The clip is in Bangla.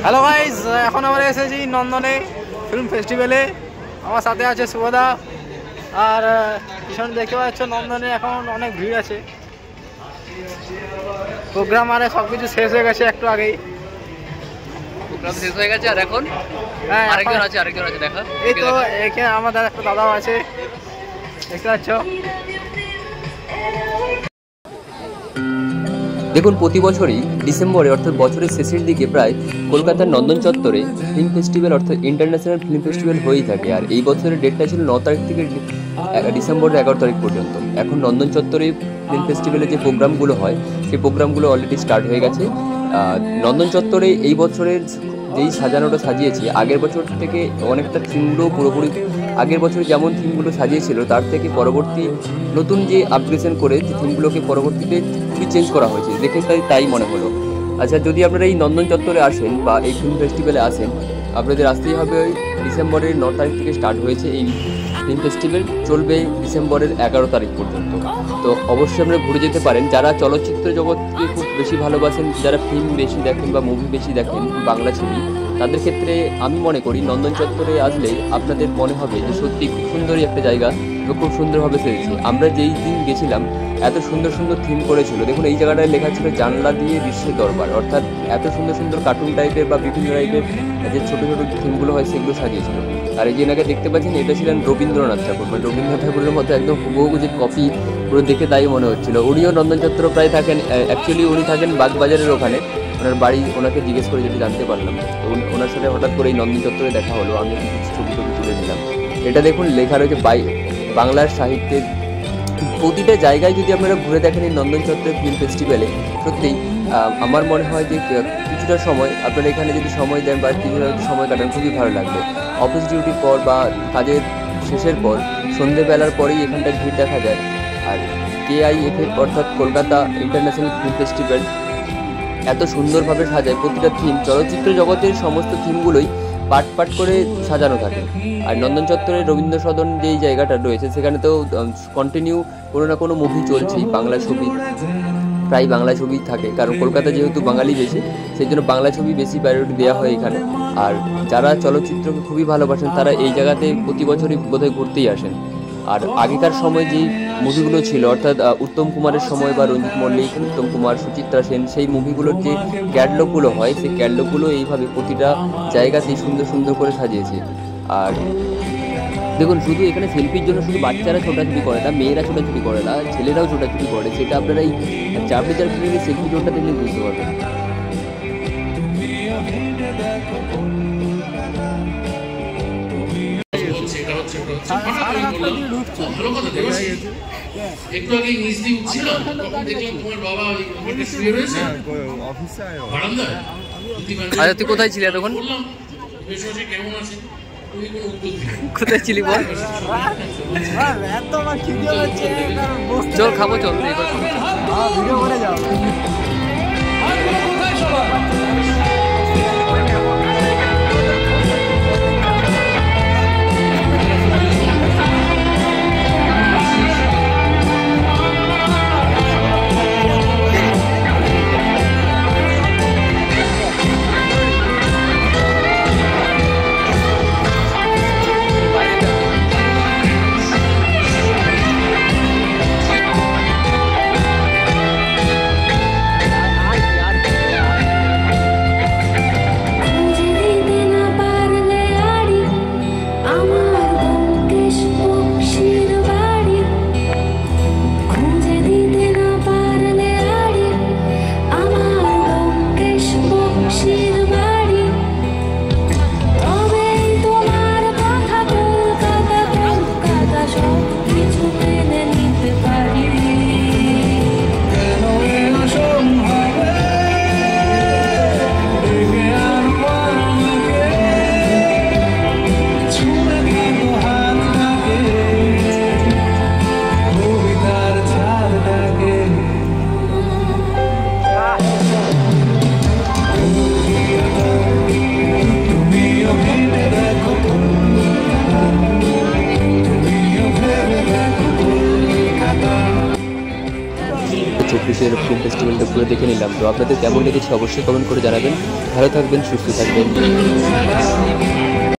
হ্যালো গাইস, এখন আমরা এসেছি নন্দনে ফিল্ম ফেস্টিভ্যালে। আমার সাথে আছে শুভদা। আর পিছনে দেখতে পাচ্ছ নন্দনে এখন অনেক ভিড় আছে। প্রোগ্রাম মানে সব কিছু শেষ হয়ে গেছে একটু আগেই। প্রোগ্রাম শেষ হয়ে গেছে আর এখন আরেকজন আছে দেখা। এই তো এখানে আমাদের একটা দাদাও আছে, দেখতে পাচ্ছ। দেখুন, প্রতি বছরই ডিসেম্বরে অর্থাৎ বছরের শেষের দিকে প্রায় কলকাতার নন্দন চত্বরে ফিল্ম ফেস্টিভ্যাল অর্থাৎ ইন্টারন্যাশনাল ফিল্ম ফেস্টিভ্যাল হয়েই থাকে। আর এই বছরের ডেটটা ছিল 9 তারিখ থেকে ডিসেম্বরের 11 তারিখ পর্যন্ত। এখন নন্দন চত্বরে ফিল্ম ফেস্টিভ্যালে যে প্রোগ্রামগুলো হয় সেই প্রোগ্রামগুলো অলরেডি স্টার্ট হয়ে গেছে। নন্দন চত্বরে এই বছরের যেই সাজানোটা সাজিয়েছে আগের বছর থেকে অনেকটা থিমগুলো পুরোপুরি আগের বছর যেমন থিমগুলো সাজিয়েছিল তার থেকে পরবর্তী নতুন যে আপগ্রেডেশন করে যে থিমগুলোকে পরবর্তীতে খুবই চেঞ্জ করা হয়েছে, দেখে তাই মনে হলো। আচ্ছা, যদি আপনারা এই নন্দন চত্বরে আসেন বা এই ফিল্ম ফেস্টিভ্যালে আসেন, আপনাদের আসতেই হবে। ওই ডিসেম্বরের 9 তারিখ থেকে স্টার্ট হয়েছে এই ফিল্ম ফেস্টিভ্যাল, চলবে ডিসেম্বরের 11 তারিখ পর্যন্ত। তো অবশ্যই আপনারা ঘুরে যেতে পারেন। যারা চলচ্চিত্র জগৎকে খুব বেশি ভালোবাসেন, যারা ফিল্ম বেশি দেখেন বা মুভি বেশি দেখেন বাংলা ছবি, তাদের ক্ষেত্রে আমি মনে করি নন্দন চত্বরে আসলে আপনাদের মনে হবে যে সত্যি খুব সুন্দরই একটা জায়গা এবং খুব সুন্দরভাবে সেরেছে। আমরা যেই দিন গেছিলাম এত সুন্দর সুন্দর থিম করেছিল। দেখুন, এই জায়গাটায় লেখা ছিল জানলা দিয়ে বিশ্বের দরবার, অর্থাৎ এত সুন্দর সুন্দর কার্টুন টাইপের বা বিভিন্ন টাইপের যে ছোটো ছোটো থিমগুলো হয় সেগুলো সাজিয়েছিল। আর এই যে এনাকে দেখতে পাচ্ছেন, এটা ছিলেন রবীন্দ্রনাথ ঠাকুর। মানে রবীন্দ্রনাথ ঠাকুরের মতো একদম হুবহু যে কপি পুরো দেখে তাই মনে হচ্ছিল। উনিও নন্দন চত্বর প্রায় থাকেন, অ্যাকচুয়ালি উনি থাকেন বাগবাজারের ওখানে। ওনার বাড়ি, ওনাকে জিজ্ঞেস করে যেটা জানতে পারলাম। তো ওনার সাথে হঠাৎ করে এই নন্দন চত্বরে দেখা হলো, আমি কিছু ছবি তুলে নিলাম। এটা দেখুন লেখা রয়েছে বাংলার সাহিত্যের প্রতিটা জায়গায়। যদি আপনারা ঘুরে দেখেন এই নন্দন চত্বরের ফিল্ম ফেস্টিভ্যালে, সত্যিই আমার মনে হয় যে কিছুটা সময় আপনারা এখানে যদি সময় দেন বা কিছুটা সময় কাটান, খুবই ভালো লাগবে। অফিস ডিউটির পর বা কাজের শেষের পর সন্ধ্যেবেলার পরেই এখানটায় ভিড় দেখা যায়। আর KIFF অর্থাৎ কলকাতা ইন্টারন্যাশনাল ফিল্ম ফেস্টিভ্যাল এত সুন্দরভাবে সাজায় প্রতিটা থিম। চলচ্চিত্র জগতের সমস্ত থিমগুলোই পাট করে সাজানো থাকে। আর নন্দন চত্বরের রবীন্দ্র সদন যেই জায়গাটা রয়েছে সেখানে তো কন্টিনিউ কোনো না কোনো মুভি চলছেই, বাংলা ছবি, প্রায় বাংলা ছবি থাকে। কারণ কলকাতা যেহেতু বাঙালি বেশি, সেই জন্য বাংলা ছবি বেশি প্রায়োরিটি দেওয়া হয় এখানে। আর যারা চলচ্চিত্রকে খুবই ভালোবাসেন তারা এই জায়গাতে প্রতি বছরই বোধহয় ঘুরতেই আসেন। আর আগেকার সময় যেই মুভিগুলো ছিল, অর্থাৎ উত্তম কুমারের সময় বা রঞ্জিত মল্লিক, উত্তম কুমার, সুচিত্রা সেন, সেই মুভিগুলোর যে ক্যাটলগুলো হয় সেই ক্যাটলগুলো এইভাবে প্রতিটা জায়গাতেই সুন্দর সুন্দর করে সাজিয়েছে। আর দেখুন, শুধু এখানে সেলফির জন্য শুধু বাচ্চারা ছোটাছুটি করে না, মেয়েরা ছোটাছুটি করে না, ছেলেরাও ছোটাছুটি করে। সেটা আপনারা এই চারটে সেলফি জোনটা দেখলে বুঝতে পারবেন। একটু আগে নিচ দিয়ে উঠছিল, তখন দেখলাম তোমার বাবা শুয়ে রয়েছে বারান্দায়। আচ্ছা, তুই কোথায় ছিলি এতক্ষণ? বললাম কেমন আছে, তুমি কোনো উত্তর দিলে কোথায় ছিলি বল? চল খাবো, চল ভিডিও করে যাও। অফিসিয়াল ফিল্ম ফেস্টিভ্যালটা পুরো দেখে নিলাম। তো আপনাদের কেমন লেগেছে অবশ্যই কমেন্ট করে জানাবেন। ভালো থাকবেন, সুস্থ থাকবেন।